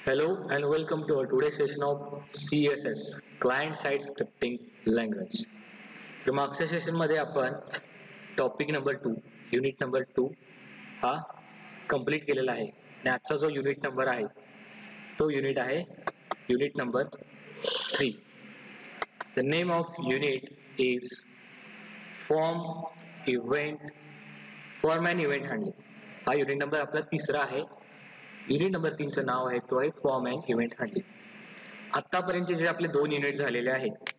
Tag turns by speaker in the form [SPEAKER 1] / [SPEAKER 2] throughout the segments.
[SPEAKER 1] Hello and welcome to our today's session of CSS Client Side Scripting Language. तर मागच्या session मध्ये आपण topic number 2 unit number 2 हा complete केलेला आहे आणि आजचा जो युनिट नंबर आहे तो युनिट आहे unit number 3. The name of unit is form and event handling. हा युनिट नंबर आपला तिसरा आहे. युनिट नंबर 3 चं नाव आहे तो आहे फॉर्म अँड इव्हेंट हँडलिंग. आतापर्यंत जे आपले 2 युनिट झालेले आहेत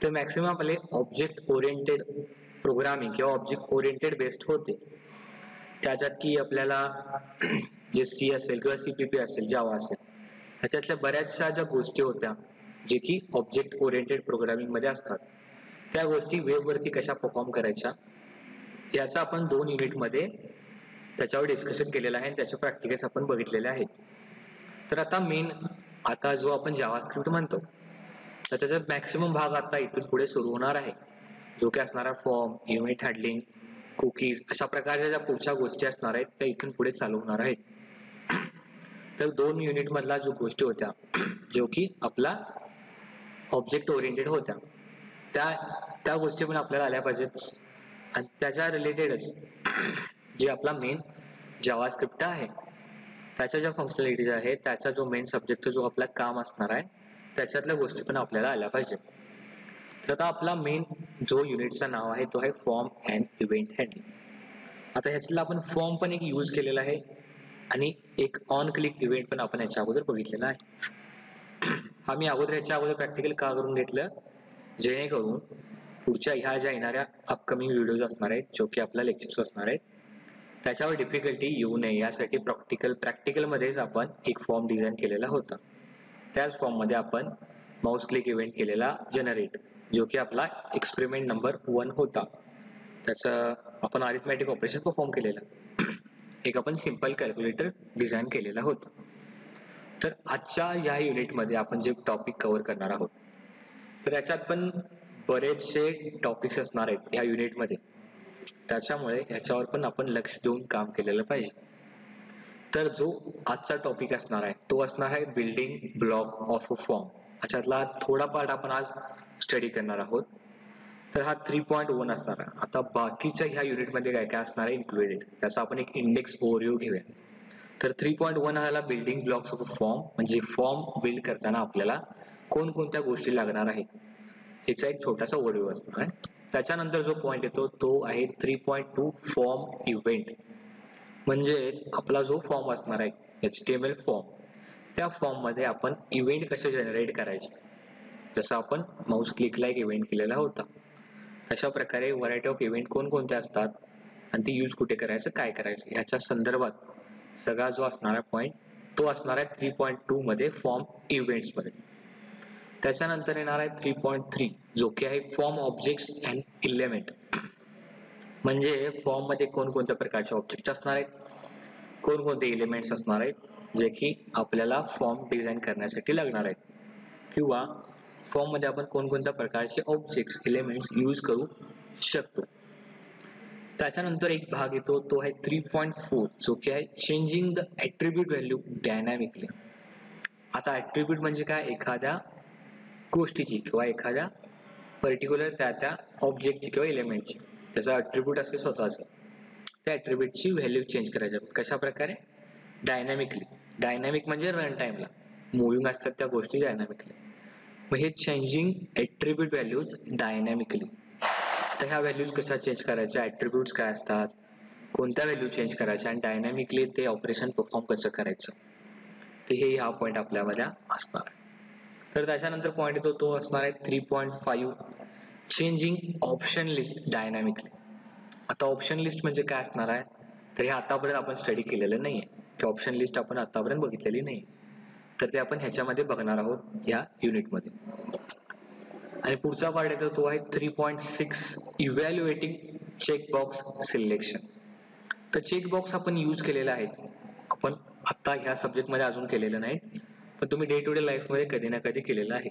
[SPEAKER 1] ते मॅक्सिमम आपले ऑब्जेक्ट ओरिएंटेड प्रोग्रामिंग किंवा ऑब्जेक्ट ओरिएंटेड बेस्ड होते. त्याच्यात की आपल्याला जे सी असेल किंवा सीपीपी असेल जावा असेल ह्याच्यातल्या बऱ्याचशा ज्या गोष्टी होत्या जे की ऑब्जेक्ट ओरिएंटेड प्रोग्रामिंग मध्ये असतात त्या गोष्टी वेबवरती कशा परफॉर्म करायच्या याचा आपण 2 युनिट मध्ये त्याच्यावर डिस्कशन केलेलं आहे आणि त्याचे प्रॅक्टिकल्स आपण बघितलेले आहेत. तर आता जो आपण जावास्क्रिप्ट म्हणतो तर त्याचा मॅक्सिमम भाग आता इथून पुढे सुरू होणार आहे जो की असणारा फॉर्म इव्हेंट हँडलिंग कुकीज अशा प्रकारच्या ज्या पुढच्या गोष्टी असणार आहेत त्या इथून पुढे चालू होणार आहेत. तर 2 युनिट मधला जो गोष्टी होत्या जो की आपला ऑब्जेक्ट ओरिएंटेड होत्या त्या गोष्टी पण आपल्याला आल्या पाहिजेत आणि त्याच्या रिलेटेडच जे आपला मेन जावास्क्रिप्ट आहे त्याच्या ज्या फंक्शनॅलिटीज आहेत त्याचा जो मेन सब्जेक्ट जो आपला काम असणार आहे त्याच्यातल्या गोष्टी पण आपल्याला आल्या पाहिजेत. तर आता आपला मेन जो युनिटचं नाव आहे तो आहे फॉर्म अँड इव्हेंट हँडलिंग. आता ह्याच्यातला आपण फॉर्म पण एक यूज केलेला आहे आणि एक ऑन क्लिक इव्हेंट पण आपण याच्या अगोदर बघितलेला आहे. हा मी ह्याच्या अगोदर प्रॅक्टिकल का करून घेतलं जेणेकरून पुढच्या ह्या ज्या येणाऱ्या अपकमिंग व्हिडिओज असणार आहेत जो की आपल्या लेक्चर्स असणार आहेत त्याच्यावर डिफिकल्टी येऊ नये यासाठी प्रॅक्टिकल मध्येच आपण एक फॉर्म डिझाईन केलेला होता. त्याच फॉर्म मध्ये आपण माऊस क्लिक इव्हेंट केलेला जनरेट जो की आपला एक्सपेरिमेंट नंबर 1 होता. त्याचं आपण अरिथमॅटिक ऑपरेशन परफॉर्म केलेलं एक आपण सिंपल कॅल्क्युलेटर डिझाईन केलेला होता. तर आजच्या या युनिटमध्ये आपण जे टॉपिक कव्हर करणार आहोत तर याच्यात पण बरेचसे टॉपिक्स असणार आहेत या युनिटमध्ये त्याच्यामुळे ह्याच्यावर पण आपण लक्ष देऊन काम केलेलं पाहिजे. तर जो आजचा टॉपिक असणार आहे तो असणार आहे building block of a form. ह्याच्यातला थोडा पार्ट आपण आज स्टडी करणार आहोत. तर हा 3.1 असणार आहे. आता बाकीच्या ह्या युनिटमध्ये काय काय असणार आहे इन्क्लुडेड त्याचा आपण एक इंडेक्स ओव्हरव्ह्यू घेऊया. तर 3.1 आला building blocks of a form म्हणजे फॉर्म बिल्ड करताना आपल्याला कोणकोणत्या गोष्टी लागणार आहेत ह्याचा एक छोटासा ओव्हरव्ह्यू असणार आहे. त्याच्यानंतर जो पॉइंट येतो तो आहे 3.2 फॉर्म इव्हेंट म्हणजेच आपला जो फॉर्म असणार आहे HTML फॉर्म त्या फॉर्म मध्ये आपण इव्हेंट कसे जनरेट करायचे जसं आपण माऊस क्लिकला एक इव्हेंट केलेला होता अशा प्रकारे व्हरायटी ऑफ इव्हेंट कोणकोणते असतात आणि ते यूज कुठे करायचं काय करायचं ह्याच्या संदर्भात सगळा जो असणारा पॉइंट तो असणार आहे 3.2 मध्ये फॉर्म इव्हेंट्स मध्ये. त्याच्यानंतर येणार आहे 3.3 जो की आहे फॉर्म ऑब्जेक्ट्स अँड एलिमेंट म्हणजे फॉर्म मध्ये कोणकोणत्या प्रकारचे ऑब्जेक्ट असणार आहेत कोणकोणते एलिमेंट्स असणार आहेत जे की आपल्याला फॉर्म डिझाईन करण्यासाठी लागणार आहेत किंवा फॉर्म मध्ये आपण कोणकोणत्या प्रकारचे ऑब्जेक्ट्स एलिमेंट्स यूज करू शकतो. त्याच्यानंतर एक भाग येतो तो आहे 3.4 जो की आहे changing the attribute value dynamically. आता ऍट्रिब्यूट म्हणजे काय एखाद्या गोष्टीची किंवा एखाद्या पर्टिक्युलर त्या ऑब्जेक्टची किंवा एलिमेंटची त्याचा ऍट्रिब्यूट असते स्वतःच त्या ऍट्रिब्यूटची व्हॅल्यू चेंज करायची कशा प्रकारे डायनॅमिकली. डायनॅमिक म्हणजे रन टाइमला मुव्हिंग असतात त्या गोष्टी डायनॅमिकली. मग हे चेंजिंग ऍट्रिब्यूट व्हॅल्यूज डायनॅमिकली. आता ह्या व्हॅल्यूज कशा चेंज करायच्या ऍट्रिब्यूट्स काय असतात कोणत्या व्हॅल्यू चेंज करायच्या आणि डायनॅमिकली ते ऑपरेशन परफॉर्म कसं करायचं ते हे हा पॉईंट आपल्यामध्ये असणार आहे. तर त्याच्यानंतर पॉईंट येतो तो असणार आहे 3.5 चेंजिंग ऑप्शन लिस्ट डायनॅमिकली. आता ऑप्शन लिस्ट म्हणजे काय असणार आहे तर हे आतापर्यंत आपण स्टडी केलेलं नाहीये की ऑप्शन लिस्ट आपण आतापर्यंत बघितलेली नाही तर ते आपण ह्याच्यामध्ये बघणार आहोत या युनिटमध्ये. आणि पुढचा पार्ट येतो तो आहे 3.6 इव्हॅल्युएटिंग चेकबॉक्स सिलेक्शन. तर चेकबॉक्स आपण यूज केलेला आहे आपण आता ह्या सब्जेक्ट मध्ये अजून केलेलं नाही पण तुम्ही डे टू डे लाईफ मध्ये कधी ना कधी केलेलं आहे.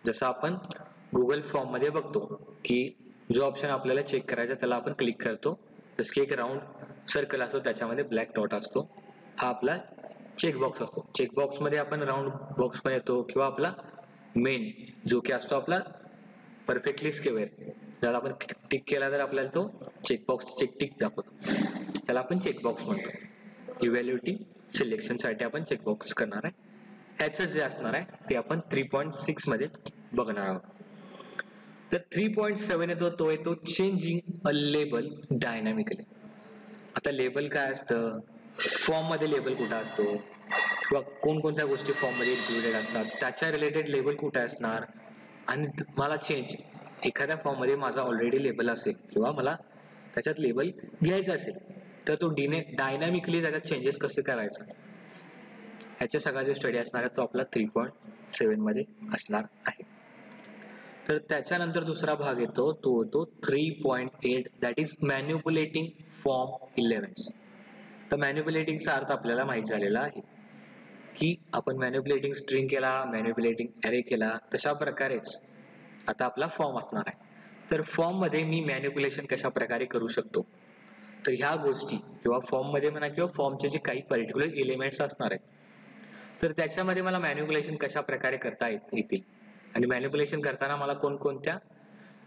[SPEAKER 1] जसं आपण गुगल फॉर्म मध्ये बघतो की जो ऑप्शन आपल्याला चेक करायचा त्याला आपण क्लिक करतो जसं की एक राऊंड सर्कल असतो त्याच्यामध्ये ब्लॅक डॉट असतो हा आपला चेकबॉक्स असतो. चेकबॉक्स मध्ये आपण राऊंड बॉक्स पण येतो किंवा आपला मेन जो की असतो आपला परफेक्टली स्क्वेअर, ज्याला आपण टिक केला तर आपल्याला तो चेकबॉक्स चेक टिक दाखवतो, त्याला आपण चेकबॉक्स म्हणतो. इव्हॅल्युएटिंग सिलेक्शन साठी आपण चेकबॉक्स करणार आहे. ह्याचं जे असणार आहे ते आपण 3.6 मध्ये बघणार आहोत. तर 3.7 येतो तो येतो चेंजिंग अ लेबल डायनॅमिकली. आता लेबल काय असतं, फॉर्म मध्ये लेबल कुठं असतो किंवा कोणकोणत्या गोष्टी फॉर्म मध्ये इन्क्लुडेड असतात त्याच्या रिलेटेड लेबल कुठे असणार, आणि मला चेंज एखाद्या फॉर्म मध्ये माझा ऑलरेडी लेबल असेल किंवा मला त्याच्यात लेबल घ्यायचं असेल तर तो डायनॅमिकली त्याच्यात चेंजेस कसे करायचं ह्याच्या सगळा जो स्टडी असणार आहे तो आपला 3.7 मध्ये असणार आहे. तर त्याच्यानंतर दुसरा भाग येतो तो होतो 3.8 दॅट इज मॅन्युप्युलेटिंग फॉर्म इलेमेंट्स. तर मॅन्युप्युलेटिंगचा अर्थ आपल्याला माहित झालेला आहे की आपण मॅन्युप्युलेटिंग स्ट्रिंग केला, मॅन्युप्युलेटिंग ॲरे केला, तशा प्रकारेच आता आपला फॉर्म असणार आहे. तर फॉर्म मध्ये मी मॅन्युप्युलेशन कशा प्रकारे करू शकतो, तर ह्या गोष्टी किंवा फॉर्म मध्ये म्हणा किंवा फॉर्मचे जे काही पर्टिक्युलर एलिमेंट्स असणार आहेत तर त्याच्यामध्ये मला मॅन्युप्युलेशन कशा प्रकारे करता येतील आणि मॅन्युप्युलेशन करताना मला कोणकोणत्या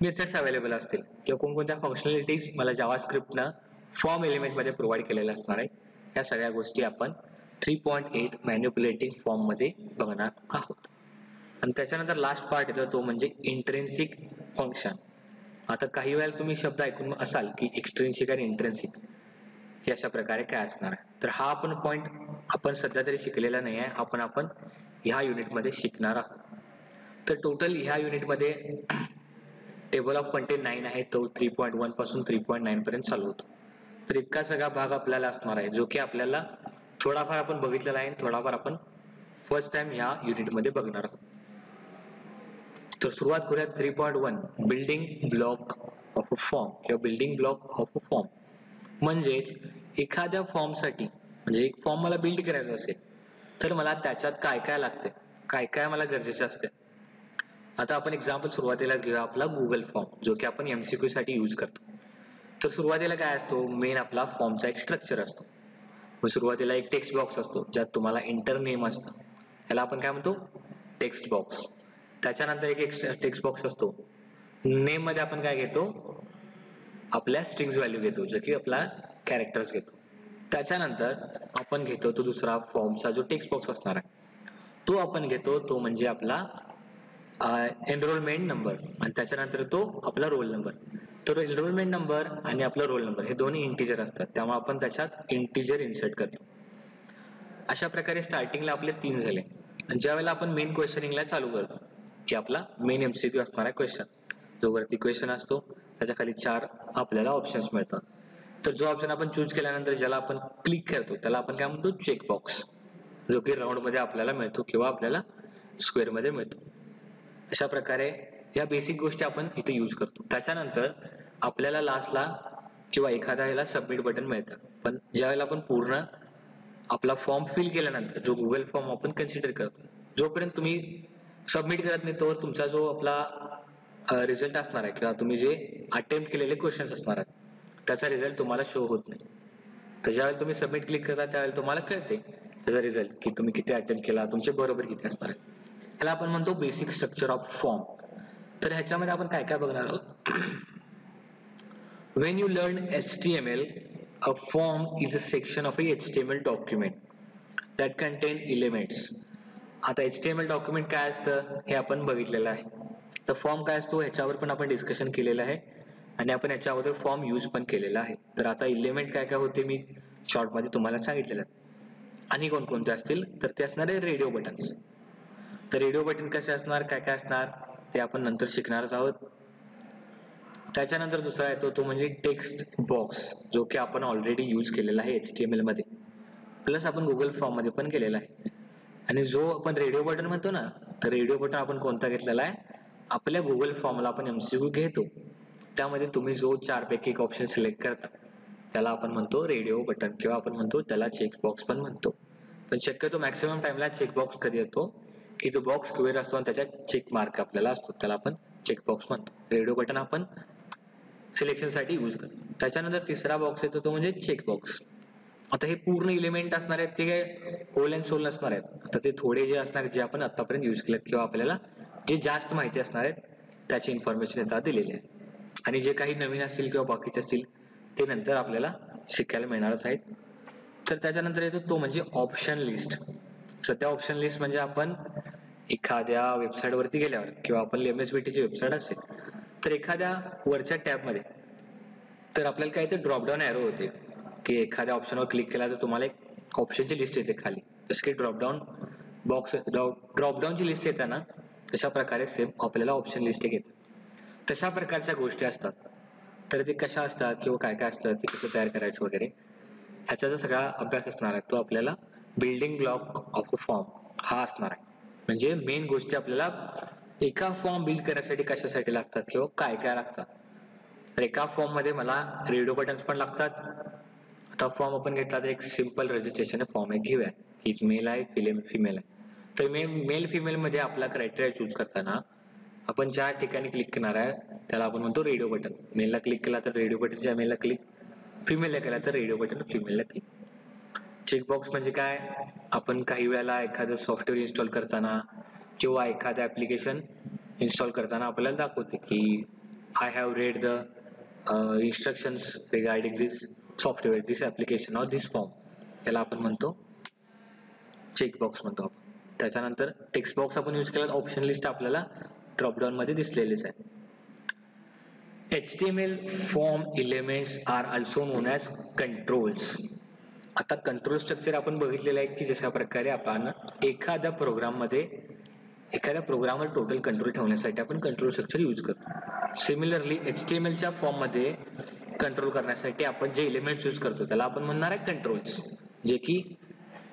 [SPEAKER 1] मेथड्स अवेलेबल असतील किंवा कोणकोणत्या फंक्शनॅलिटीज मला जावास्क्रिप्टनं फॉर्म एलिमेंट मध्ये प्रोव्हाइड केलेल्या असणार आहे, या सगळ्या गोष्टी आपण 3.8 मॅन्युप्युलेटिंग फॉर्म मध्ये बघणार आहोत. आणि त्याच्यानंतर लास्ट पार्ट येतो तो म्हणजे इंट्रेन्सिक फंक्शन. आता काही वेळेला तुम्ही शब्द ऐकून असाल की एक्सट्रिन्सिक आणि इंट्रेन्सिक हे अशा प्रकारे काय असणार आहे, तर हा आपण पॉइंट आपण सध्या तरी शिकलेला नाही आहे, आपण ह्या युनिटमध्ये शिकणार आहोत. तर टोटल ह्या युनिटमध्ये टेबल ऑफ कंटेंट 9 आहे, तो 3.1 पासून 3.9 पर्यंत चालू होतो. तर इतका सगळा भाग आपल्याला असणार आहे जो की आपल्याला थोडाफार आपण बघितलेला आहे, थोडाफार आपण फर्स्ट टाइम या युनिटमध्ये बघणार आहोत. तर सुरुवात करूया 3.1 building block of a form किंवा building block of a form. म्हणजेच एखाद्या फॉर्म साठी म्हणजे एक फॉर्म मला बिल्ड करायचा असेल तर मला त्याच्यात काय काय लागते, काय काय मला गरजेचं असते. आता आपण एक्झाम्पल सुरुवातीलाच घेऊया आपला गुगल फॉर्म जो की आपण MCQ साठी यूज करतो. तर सुरुवातीला काय असतो, मेन आपला फॉर्मचा एक स्ट्रक्चर असतो. मग सुरुवातीला एक टेक्स्ट बॉक्स असतो ज्यात तुम्हाला इंटर नेम असतं, त्याला आपण काय म्हणतो टेक्स्ट बॉक्स. त्याच्यानंतर एक टेक्स्ट बॉक्स असतो, नेम मध्ये आपण काय घेतो आपल्या स्ट्रिंग्स व्हॅल्यू घेतो जो की आपला कॅरेक्टर्स घेतो. त्याच्यानंतर आपण घेतो तो दुसरा फॉर्मचा जो टेक्स्ट बॉक्स असणार आहे तो आपण घेतो, तो म्हणजे आपला एनरोलमेंट नंबर, आणि त्याच्यानंतर तो आपला रोल नंबर. तर एनरोलमेंट नंबर आणि आपला रोल नंबर हे दोन्ही इंटिजर असतात त्यामुळे आपण त्याच्यात इंटिजर इन्सर्ट करतो. अशा प्रकारे स्टार्टिंगला आपले 3 झाले. आणि ज्या वेळेला आपण मेन क्वेश्चनिंगला चालू करतो की आपला मेन MCQ असणार आहे क्वेश्चन, जो वरती क्वेश्चन असतो त्याच्या खाली 4 आपल्याला ऑप्शन्स मिळतात. तर जो ऑप्शन आपण चूज केल्यानंतर ज्याला आपण क्लिक करतो त्याला आपण काय म्हणतो चेकबॉक्स, जो की राऊंड मध्ये आपल्याला मिळतो किंवा आपल्याला स्क्वेअर मध्ये मिळतो. अशा प्रकारे या बेसिक गोष्टी आपण इथे यूज करतो. त्याच्यानंतर आपल्याला लास्टला किंवा एखाद्या वेळेला सबमिट बटन मिळतं, पण ज्या वेळेला आपण पूर्ण आपला फॉर्म फिल केल्यानंतर जो गुगल फॉर्म आपण कन्सिडर करतो, जोपर्यंत तुम्ही सबमिट करत नाही तोवर तुमचा जो आपला रिझल्ट असणार आहे किंवा तुम्ही जे अटेम्प्ट केलेले क्वेश्चन्स असणार आहेत त्याचा रिझल्ट तुम्हाला शो होत नाही. तर ज्यावेळेला तुम्ही सबमिट क्लिक करता त्यावेळेला तुम्हाला कळते त्याचा रिझल्ट की तुम्ही किती अटेम्प्ट केला, तुमचे बरोबर किती असणार आहे. ह्याला आपण म्हणतो बेसिक स्ट्रक्चर ऑफ फॉर्म. तर ह्याच्यामध्ये आपण काय काय बघणार आहोत. When you learn HTML, a form is a section of a HTML document that contain elements. आता HTML डॉक्युमेंट काय असतं हे आपण बघितलेलं आहे. तर फॉर्म काय असतो ह्याच्यावर पण आपण डिस्कशन केलेलं आहे आणि आपण याच्या अगोदर फॉर्म यूज पण केलेला आहे. तर आता एलिमेंट काय काय होते मी शॉर्ट मध्ये तुम्हाला सांगितलेलं आहे. आणि कोणकोणते असतील तर ते असणार आहे रेडिओ बटन्स. तर रेडिओ बटन कसे असणार, काय काय असणार ते आपण नंतर शिकणारच आहोत. त्याच्यानंतर दुसरा येतो तो म्हणजे टेक्स्ट बॉक्स, जो की आपण ऑलरेडी यूज केलेला आहे HTML मध्ये, प्लस आपण गुगल फॉर्म मध्ये पण केलेला आहे. आणि जो आपण रेडिओ बटन म्हणतो ना, तर रेडिओ बटन आपण कोणता घेतलेला आहे, आपल्या गुगल फॉर्मला आपण MCQ घेतो त्यामध्ये तुम्ही जो 4 पैकी एक ऑप्शन सिलेक्ट करता त्याला आपण म्हणतो रेडिओ बटन किंवा आपण म्हणतो त्याला चेक बॉक्स पण म्हणतो. पण शक्यतो मॅक्सिमम टाइमला चेक बॉक्स कधी येतो की तो बॉक्स स्क्वेअर असतो आणि त्याच्यात चेक मार्क आपल्याला असतो, त्याला आपण चेक बॉक्स म्हणतो. रेडिओ बटन आपण सिलेक्शन साठी यूज करतो. त्याच्यानंतर तिसरा बॉक्स येतो तो म्हणजे चेक बॉक्स. आता हे पूर्ण एलिमेंट असणार आहेत ते काय होल अँड सोल नसणार आहेत. आता ते थोडे जे असणार आहेत जे आपण आतापर्यंत यूज केलेत किंवा आपल्याला जे जास्त माहिती असणार आहेत त्याची इन्फॉर्मेशन येतात दिलेली आहे. आणि जे काही नवीन असतील किंवा बाकीचे असतील ते नंतर आपल्याला शिकायला मिळणारच आहेत. तर त्याच्यानंतर येतो तो म्हणजे ऑप्शन लिस्ट. सध्या ऑप्शन लिस्ट म्हणजे आपण एखाद्या वेबसाईट वरती गेल्यावर किंवा आपण MSBT ची वेबसाईट असेल तर एखाद्या वरच्या टॅब मध्ये तर आपल्याला काय ते ड्रॉपडाऊन एरो होते की एखाद्या ऑप्शनवर क्लिक केला तर तुम्हाला एक ऑप्शनची लिस्ट येते खाली. जसं की ड्रॉपडाऊनची लिस्ट येते ना तशा प्रकारे सेम आपल्याला ऑप्शन लिस्ट येते. तशा प्रकारच्या गोष्टी असतात. तर ते कशा असतात किंवा काय काय असतात ते कसं तयार करायचं वगैरे ह्याचा जो सगळा अभ्यास असणार आहे तो आपल्याला building block of a form हा असणार आहे. म्हणजे मेन गोष्टी आपल्याला एका फॉर्म बिल्ड करण्यासाठी कशासाठी लागतात किंवा काय काय लागतात. तर एका फॉर्म मध्ये मला रेडिओ बटन्स पण लागतात. आता फॉर्म आपण घेतला तर एक सिंपल रजिस्ट्रेशन फॉर्म एक घेऊया. एक मेल आहे फिमेल आहे. तर मेल फिमेल मध्ये आपला क्रायटेरिया चूज करताना आपण ज्या ठिकाणी क्लिक करणार आहे त्याला आपण म्हणतो रेडिओ बटन. मेलला क्लिक केला तर रेडिओ बटनच्या मेलला क्लिक, फिमेलला केला तर रेडिओ बटन फिमेलला क्लिक. चेकबॉक्स म्हणजे काय, आपण काही वेळेला एखादं सॉफ्टवेअर इन्स्टॉल करताना किंवा एखादं ऍप्लिकेशन इन्स्टॉल करताना आपल्याला दाखवते की I have read the instructions regarding this software, this application or this form. त्याला आपण म्हणतो चेकबॉक्स म्हणतो आपण. त्याच्यानंतर टेक्स्ट बॉक्स आपण यूज केला ऑप्शन लिस्ट आपल्याला ड्रॉपडाऊन मध्ये दिसलेलीच आहे. HTML form elements are also known as controls. आता कंट्रोल स्ट्रक्चर आपण बघितलेलं आहे की जशा प्रकारे आपण एखाद्या प्रोग्रामवर टोटल कंट्रोल ठेवण्यासाठी आपण कंट्रोल स्ट्रक्चर यूज करतो. सिमिलरली HTML च्या फॉर्म मध्ये कंट्रोल करण्यासाठी आपण जे एलिमेंट्स यूज करतो त्याला आपण म्हणणार आहे कंट्रोल्स. जे की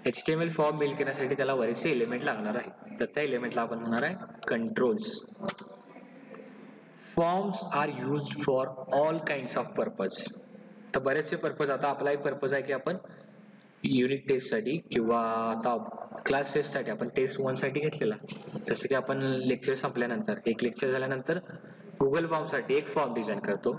[SPEAKER 1] HTML फॉर्म बिल्ड करण्यासाठी त्याला बरेचसे एलिमेंट लागणार आहे तर त्या एलिमेंटला आपण म्हणणार आहे controls. Forms are used for all kinds of purpose. तर बरेचसे पर्पज, आता आपला एक पर्पज आहे की आपण युनिट टेस्ट साठी किंवा आता क्लास टेस्ट साठी आपण टेस्ट 1 साठी घेतलेला. जसं की आपण लेक्चर संपल्यानंतर एक लेक्चर झाल्यानंतर गुगल फॉर्म साठी एक फॉर्म डिझाईन करतो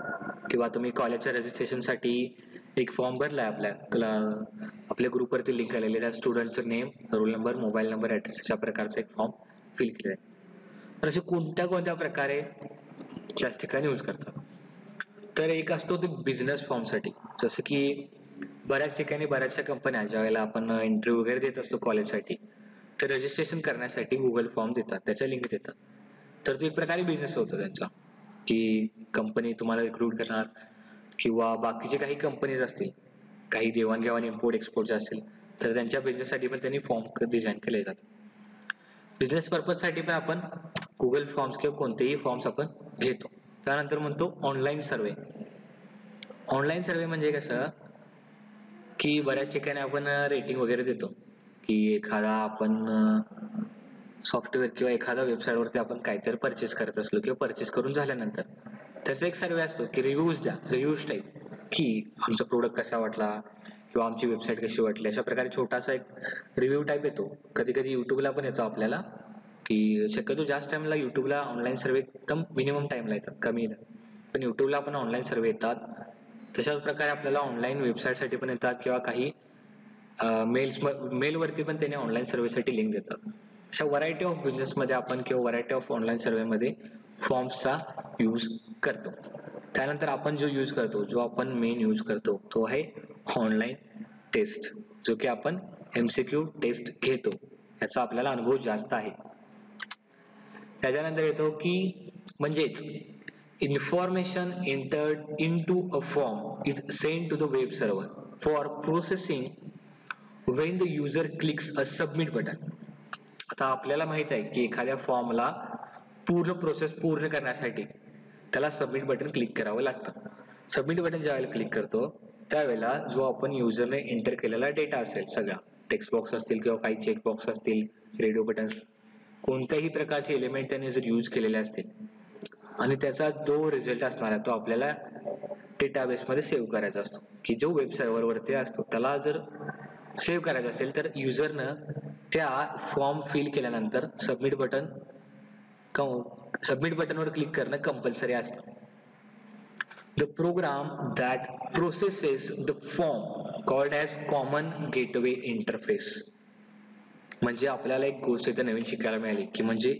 [SPEAKER 1] किंवा तुम्ही कॉलेजच्या रजिस्ट्रेशन साठी एक फॉर्म भरलाय आपल्या ग्रुपवरती लिंक आलेले त्या स्टुडंटचं name, roll number, mobile number, address अशा प्रकारचा एक फॉर्म फिल केलाय. तर असे कोणत्या प्रकारे त्याच ठिकाणी यूज करतात. तर एक असतो तो बिझनेस फॉर्म साठी. जसं की बऱ्याच ठिकाणी बऱ्याचशा कंपन्या ज्या वेळेला आपण इंटरव्ह्यू वगैरे देत असतो कॉलेजसाठी तर रजिस्ट्रेशन करण्यासाठी गुगल फॉर्म देतात, त्याच्या लिंक देतात. तर तो एक प्रकारे बिझनेस होतो त्यांचा की कंपनी तुम्हाला रिक्रूट करणार किंवा बाकीचे काही कंपनीज असतील, काही देवाणघेवाण इम्पोर्ट एक्सपोर्ट असतील तर त्यांच्या बिझनेससाठी पण त्यांनी फॉर्म डिझाईन केले जातात. बिझनेस पर्पज साठी पण आपण गुगल फॉर्म्स किंवा कोणतेही फॉर्म्स आपण घेतो. त्यानंतर म्हणतो ऑनलाईन सर्वे. ऑनलाईन सर्वे म्हणजे कसं की बऱ्याच ठिकाणी आपण रेटिंग वगैरे देतो की एखादा आपण सॉफ्टवेअर किंवा एखाद्या वेबसाईट वरती आपण काहीतरी परचेस करत असलो किंवा परचेस करून झाल्यानंतर त्याचा एक सर्वे असतो की रिव्ह्यूज द्या, रिव्ह्यूज टाईप की आमचा प्रोडक्ट कसा वाटला किंवा आमची वेबसाईट कशी वाटली अशा प्रकारे छोटासा एक रिव्ह्यू टाईप येतो. कधी कधी युट्यूबला पण येतो आपल्याला की शक्यतो जास्त टाइमला युट्यूबला ऑनलाईन सर्वे एकदम मिनिमम टाइमला येतात, कमी येतात, पण युट्यूबला पण ऑनलाईन सर्वे येतात. तशाच प्रकारे आपल्याला ऑनलाईन वेबसाईट साठी पण येतात किंवा काही मेलवरती पण त्याने ऑनलाईन सर्वेसाठी लिंक देतात. अशा व्हरायटी ऑफ बिझनेस मध्ये आपण किंवा व्हरायटी ऑफ ऑनलाईन सर्वे मध्ये फॉर्म्सचा यूज करतो. त्यानंतर आपण जो यूज करतो, जो आपण मेन यूज करतो तो आहे ऑनलाईन टेस्ट, जो की आपण MCQ टेस्ट घेतो, याचा आपल्याला अनुभव जास्त आहे. त्याच्यानंतर येतो की म्हणजेच information entered into a form is sent to the web server for processing when the user clicks a submit button. आता आपल्याला माहित आहे की एखाद्या फॉर्मला पूर्ण प्रोसेस पूर्ण करण्यासाठी त्याला सबमिट बटन क्लिक करावं लागतं. सबमिट बटन ज्यावेळेला क्लिक करतो त्यावेळेला जो आपण युजरने एंटर केलेला डेटा असेल, सगळा टेक्स्ट बॉक्स असतील किंवा काही चेक बॉक्स असतील, रेडिओ बटन्स, कोणत्याही प्रकारचे एलिमेंट त्याने जर यूज केलेले असतील आणि त्याचा जो रिझल्ट असणार आहे तो आपल्याला डेटाबेस मध्ये सेव्ह करायचा असतो की जो वेब सर्व्हर वरती असतो त्याला जर सेव्ह करायचं असेल तर युजरनं त्या फॉर्म फिल केल्यानंतर सबमिट बटनवर क्लिक करणं कंपल्सरी असतं. The program that processes the form called as common gateway interface. म्हणजे आपल्याला एक गोष्ट इथं नवीन शिकायला मिळाली की म्हणजे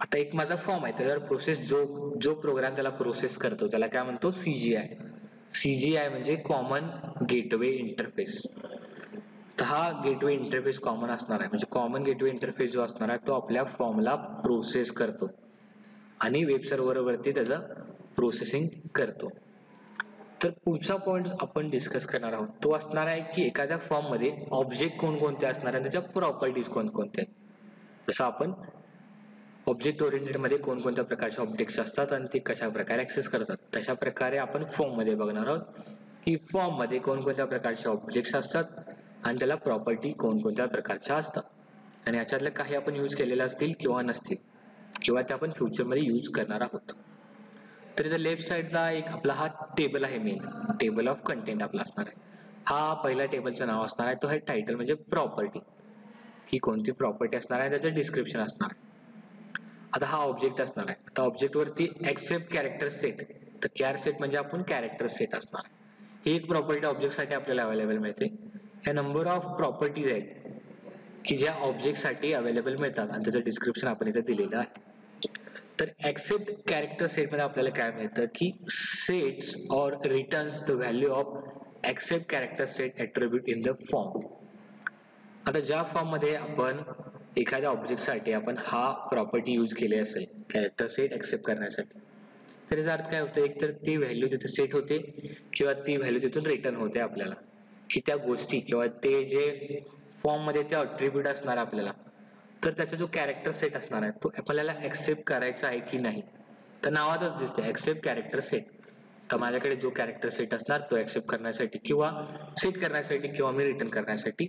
[SPEAKER 1] आता एक माझा फॉर्म आहे, त्याच्यावर प्रोसेस जो प्रोग्राम त्याला प्रोसेस करतो त्याला काय म्हणतो, CGI. CGI म्हणजे कॉमन गेटवे इंटरफेस. तर हा गेटवे इंटरफेस कॉमन असणार आहे, म्हणजे कॉमन गेटवे इंटरफेस जो असणार आहे तो आपल्या फॉर्मला प्रोसेस करतो आणि वेब सर्व्हर वरती त्याचं प्रोसेसिंग करतो. तर पुढचा पॉइंट आपण डिस्कस करणार आहोत तो असणार आहे की एखाद्या फॉर्म मध्ये ऑब्जेक्ट कोणकोणते असणार आहे, त्याच्या प्रॉपर्टीज कोणकोणत्या आहेत. जसं आपण ऑब्जेक्ट ओरिएंटेड मध्ये कोणकोणत्या प्रकारचे ऑब्जेक्ट्स असतात आणि ते कशा प्रकारे ऍक्सेस करतात, तशा प्रकारे आपण फॉर्म मध्ये बघणार आहोत की फॉर्म मध्ये कोणकोणत्या प्रकारचे ऑब्जेक्ट्स असतात आणि त्याला प्रॉपर्टी कोणकोणत्या प्रकारच्या असतात आणि याच्यातले काही आपण यूज केलेले असतील किंवा नसतील किंवा ते आपण फ्युचर मध्ये यूज करणार आहोत. तर इथं लेफ्ट साइडला एक आपला हा टेबल आहे, मेन टेबल ऑफ कंटेंट आपला असणार आहे. हा पहिल्या टेबलचं नाव असणार आहे, तो आहे टायटल म्हणजे प्रॉपर्टी. ही कोणती प्रॉपर्टी असणार आहे त्याचं डिस्क्रिप्शन असणार आहे. आता हा ऑब्जेक्ट असणार आहे. आता ऑब्जेक्ट वरती एक्सेप्ट कॅरेक्टर सेट, तर कॅर सेट म्हणजे आपण कॅरेक्टर सेट असणार आहे. ही एक प्रॉपर्टी ऑब्जेक्ट साठी आपल्याला अवेलेबल मिळते. ह्या नंबर ऑफ प्रॉपर्टीज आहेत की ज्या ऑब्जेक्ट साठी अवेलेबल मिळतात आणि त्याचं डिस्क्रिप्शन आपण इथे दिलेलं आहे. तर एक्सेप्ट कॅरेक्टर सेट मध्ये आपल्याला काय मिळतं की sets or returns the value of accept character set attribute in the form. आता ज्या फॉर्म मध्ये आपण एखाद्या ऑब्जेक्ट साठी आपण हा प्रॉपर्टी यूज केली असेल कॅरेक्टर सेट एक्सेप्ट करण्यासाठी, तर याचा अर्थ काय होतं, एक तर ती व्हॅल्यू तिथे सेट होते किंवा ती व्हॅल्यू तिथून रिटर्न होते आपल्याला, की त्या गोष्टी किंवा ते जे फॉर्म मध्ये ते अट्रिब्यूट असणार आपल्याला, तर त्याचा जो कॅरेक्टर सेट असणार आहे तो आपल्याला एक्सेप्ट करायचा आहे की नाही. तर नावातच दिसते एक्सेप्ट कॅरेक्टर सेट. तर माझ्याकडे जो कॅरेक्टर सेट असणार तो एक्सेप्ट करण्यासाठी किंवा सेट करण्यासाठी किंवा मी रिटर्न करण्यासाठी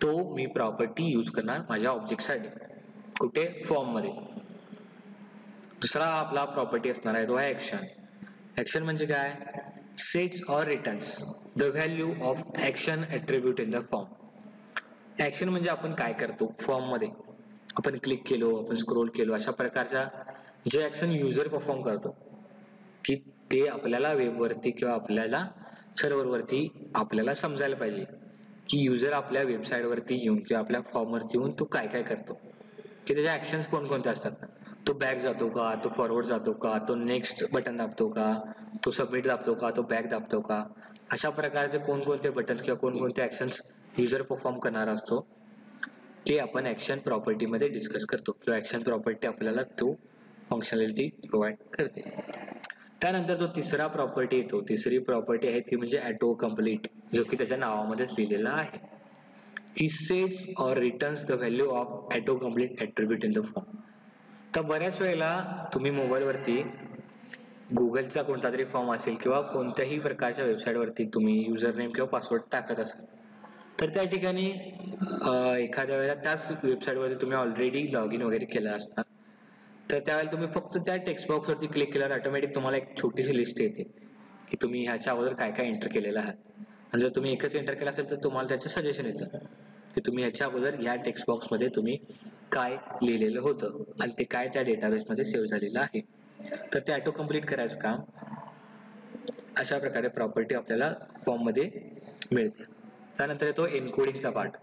[SPEAKER 1] तो मी प्रॉपर्टी यूज करणार माझ्या ऑब्जेक्ट साठी. कुठे, फॉर्म मध्ये. दुसरा आपला प्रॉपर्टी असणार आहे तो आहे ऍक्शन. ऍक्शन म्हणजे काय, sets or returns the value of action attribute in the form. Action म्हणजे आपण काय करतो फॉर्म मध्ये, आपण क्लिक केलो, आपण स्क्रोल केलो, अशा प्रकारच्या जे ऍक्शन युजर परफॉर्म करतो की ते आपल्याला वेबवरती किंवा आपल्याला सर्व्हर वरती आपल्याला समजायला पाहिजे की युजर आपल्या वेबसाईट वरती येऊन किंवा आपल्या फॉर्म वरती येऊन तो काय काय करतो, की त्याचे ऍक्शन्स कोणकोणते असतात. तो बॅक जातो का, तो फॉरवर्ड जातो का, तो नेक्स्ट बटन दाबतो का, तो सबमिट दाबतो का, तो बॅक दाबतो का, अशा प्रकारचे कोणकोणते बटन्स किंवा कोणकोणते ऍक्शन्स युजर परफॉर्म करणार असतो ते आपण ऍक्शन प्रॉपर्टी मध्ये डिस्कस करतो किंवा ऍक्शन प्रॉपर्टी आपल्याला तो फंक्शनॅलिटी प्रोव्हाइड करते. त्यानंतर तो तिसरा प्रॉपर्टी येतो, तिसरी प्रॉपर्टी आहे ती म्हणजे ऑटो कम्प्लीट, जो की त्याच्या नावामध्येच लिहिलेला आहे की sets or returns the value of auto complete attribute in the form. तर बऱ्याच वेळेला तुम्ही मोबाईल वरती गुगलचा कोणता तरी फॉर्म असेल किंवा कोणत्याही प्रकारच्या वेबसाईट वरती तुम्ही युजर नेम किंवा पासवर्ड टाकत असाल, तर त्या ठिकाणी एखाद्या वेळेला त्याच वेबसाईट वरती तुम्ही ऑलरेडी लॉग इन वगैरे केलं असणार, तर त्यावेळेला तुम्ही फक्त त्या टेक्स्ट बॉक्स वरती क्लिक केल्यावर ऑटोमॅटिक तुम्हाला एक छोटीशी लिस्ट येते की तुम्ही ह्याच्या अगोदर काय काय एंटर केलेलं आहात. आणि जर तुम्ही एकच एंटर केलं असेल तर तुम्हाला त्याचं सजेशन येतं की तुम्ही ह्याच्या अगोदर या टेक्स्ट बॉक्स मध्ये तुम्ही काय लिहिलेलं होतं आणि ते काय त्या डेटाबेस मध्ये सेव्ह झालेलं आहे. तर ते ऑटो कम्प्लीट करायचं काम अशा प्रकारे प्रॉपर्टी आपल्याला फॉर्म मध्ये मिळते. त्यानंतर येतो एन्कोडिंगचा पार्ट,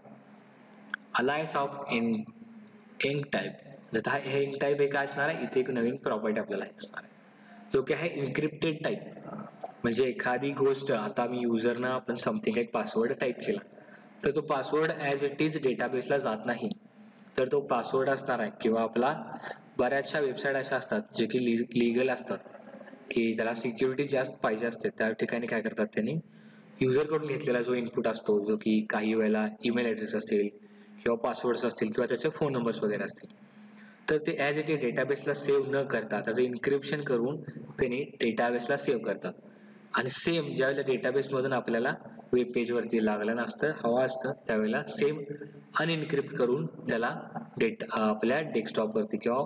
[SPEAKER 1] अलायन्स ऑफ एन्क टाईप. तर हा एन्क टाईप हे काय असणार आहे, इथे एक नवीन प्रॉपर्टी आपल्याला असणार आहे जो की आहे इन्क्रिप्टेड टाईप. म्हणजे एखादी गोष्ट, आता मी युजरनं आपण समथिंग एक पासवर्ड टाईप केला तर तो पासवर्ड ऍज इट इज डेटाबेसला जात नाही, तर तो पासवर्ड असणार आहे किंवा आपला बऱ्याचशा वेबसाईट अशा असतात जे की लिगल असतात की त्याला सिक्युरिटी जास्त पाहिजे असते, त्या ठिकाणी काय करतात त्यांनी युजर कडून घेतलेला जो इनपुट असतो, जो की काही वेळेला ईमेल ऍड्रेस असेल किंवा पासवर्ड असतील किंवा त्याचे फोन नंबर्स वगैरे असतील, तर ते ऍज इट इज डेटाबेसला सेव्ह न करता त्याचं इन्क्रिप्शन करून त्यांनी डेटाबेसला सेव्ह करतात. आणि सेम ज्यावेळेला डेटाबेस मधून आपल्याला वेब पेज वरती लागलं नसतं, हवा असतं, त्यावेळेला सेम अनइन्क्रिप्ट करून त्याला आपल्या डेस्कटॉप वरती किंवा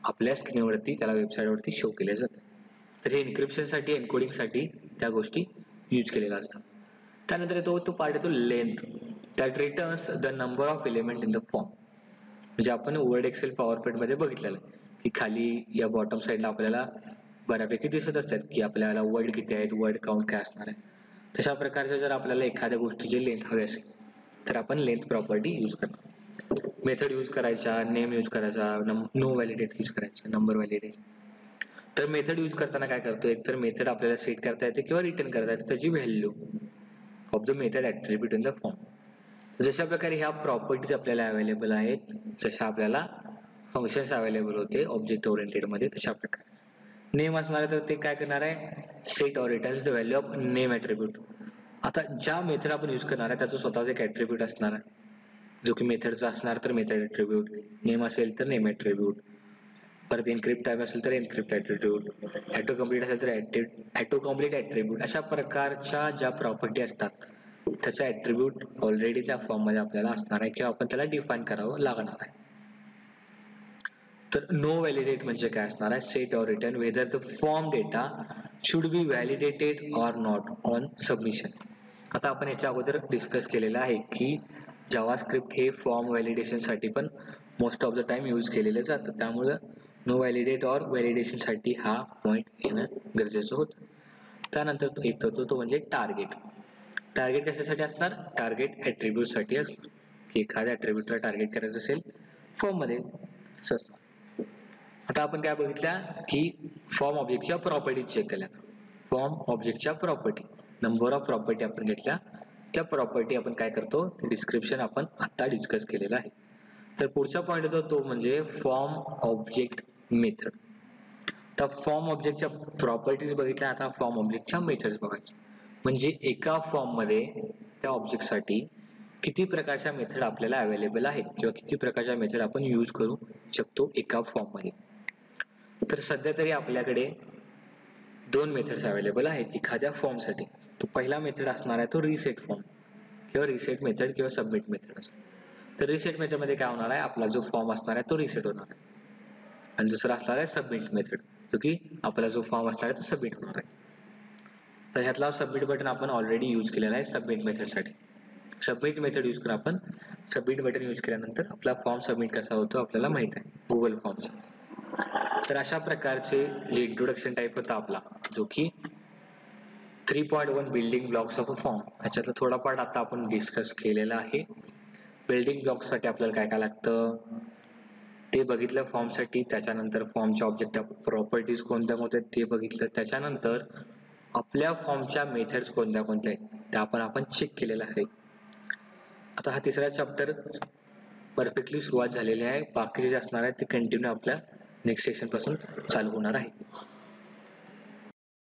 [SPEAKER 1] आपल्या स्क्रीनवरती त्याला वेबसाईट वरती शो केले जाते. तर हे इन्क्रिप्शन साठी, एन्कोडिंग साठी त्या गोष्टी यूज केलेल्या असतात. त्यानंतर येतो तो पार्ट येतो length, that returns the number of element in the form. म्हणजे आपण वर्ड एक्सेल पॉवर पॉईंट मध्ये बघितलेलं की खाली या बॉटम साईडला आपल्याला बऱ्यापैकी दिसत असतात की आपल्याला वर्ड किती आहेत, वर्ड काउंट काय असणार आहे. तशा प्रकारच्या जर आपल्याला एखाद्या गोष्टीची लेंथ हवी असेल तर आपण लेंथ प्रॉपर्टी यूज करणार. मेथड यूज करायचा, नेम यूज करायचा, नो व्हॅलिडेट यूज करायचा, नंबर व्हॅलिडेट. तर मेथड यूज करताना काय करतो, एक तर मेथड आपल्याला सेट करता येते किंवा रिटर्न करता येते त्याची value of the method attribute in the form. जशा प्रकारे ह्या प्रॉपर्टीज आपल्याला अवेलेबल आहेत तशा आपल्याला फंक्शन्स अवेलेबल होते ऑब्जेक्ट ओरिएंटेड मध्ये. तशा प्रकारे नेम असणार आहे तर ते काय करणार आहे, set or returns the value of name attribute. आता ज्या मेथड आपण यूज करणार आहे त्याचं स्वतःच एक ऍट्रिब्यूट असणार आहे, जो की मेथडचा असणार तर मेथड ऍट्रिब्यूट, नेम असेल तर नेम ऍट्रिब्यूट, परत इनक्रिप्ट टाइप असेल तर इनक्रिप्ट ऍट्रिब्यूट, ऑटो कम्प्लीट असेल तर ऑटो कम्प्लीट ऍट्रिब्यूट. अशा प्रकारच्या ज्या प्रॉपर्टी असतात त्याचा ऍट्रिब्यूट ऑलरेडी त्या फॉर्म मध्ये आपल्याला असणार आहे किंवा आपण त्याला डिफाईन करावं लागणार आहे. तर नो व्हॅलिडेट म्हणजे काय असणार आहे, set or return whether the form data should be validated or not on submission. आता आपण याच्या अगोदर डिस्कस केलेलं आहे की जावास्क्रिप्ट हे फॉर्म व्हॅलिडेशन साठी पण most of the time use केलेलं जातं, त्यामुळे नो व्हॅलिडेट ऑर व्हॅलिडेशन साठी हा पॉइंट येणं गरजेचं होतं. त्यानंतर येतो तो म्हणजे टार्गेट. टार्गेट कशासाठी असणार, टार्गेट ऍट्रिब्यूट साठी असणार की एखाद्या ऍट्रिब्यूटला टार्गेट करायचं असेल फॉर्म मध्ये असणार. आता आपण काय बघितल्या की फॉर्म ऑब्जेक्टच्या प्रॉपर्टी चेक केल्या. फॉर्म ऑब्जेक्टच्या प्रॉपर्टी, नंबर ऑफ प्रॉपर्टी आपण घेतल्या, त्या प्रॉपर्टी आपण काय करतो डिस्क्रिप्शन आपण आता डिस्कस केलेलं आहे. तर पुढचा पॉईंट येतो तो म्हणजे फॉर्म ऑब्जेक्ट मेथड. तर फॉर्म ऑब्जेक्टच्या प्रॉपर्टीज बघितल्या, आता फॉर्म ऑब्जेक्टच्या मेथड्स बघायच्या. म्हणजे एका फॉर्म मध्ये त्या ऑब्जेक्ट साठी किती प्रकारच्या मेथड आपल्याला अवेलेबल आहेत किंवा किती प्रकारच्या मेथड आपण यूज करू शकतो एका फॉर्म मध्ये. तर सध्या तरी आपल्याकडे 2 मेथड्स अवेलेबल आहेत एखाद्या फॉर्म साठी. तो पहिला मेथड असणार आहे तो रिसेट फॉर्म किंवा रिसेट मेथड किंवा सबमिट मेथड असतो. तर रिसेट मेथड मध्ये काय होणार आहे, आपला जो फॉर्म असणार आहे तो रिसेट होणार आहे आणि दुसरा असणार आहे सबमिट मेथड, जो की आपला जो फॉर्म असणार आहे तो सबमिट होणार आहे. तर ह्यातला सबमिट बटन आपण ऑलरेडी यूज केलेला आहे सबमिट मेथड साठी. सबमिट मेथड यूज करून आपण सबमिट बटन यूज केल्यानंतर आपला फॉर्म सबमिट कसा होतो आपल्याला माहित आहे गुगल फॉर्मचा. तर अशा प्रकारचे जे इंट्रोडक्शन टाइप होता आपला, जो की 3.1 building blocks of a form, ह्याच्यातला थोडा पार्ट आता आपण डिस्कस केलेला आहे. बिल्डिंग ब्लॉक्स साठी आपल्याला काय काय लागतं ते बघितलं फॉर्म साठी. त्याच्यानंतर फॉर्मच्या ऑब्जेक्ट प्रॉपर्टीज कोणत्या कोणत्या ते बघितलं. त्याच्यानंतर आपल्या फॉर्मच्या मेथड्स कोणत्या कोणत्या आहेत त्या आपण चेक केलेला आहे. आता हा तिसरा चॅप्टर परफेक्टली सुरुवात झालेली आहे. बाकीचे जे असणार आहे ते कंटिन्यू आपल्या नेक्स्ट सेशन पासून चालू होणार आहे.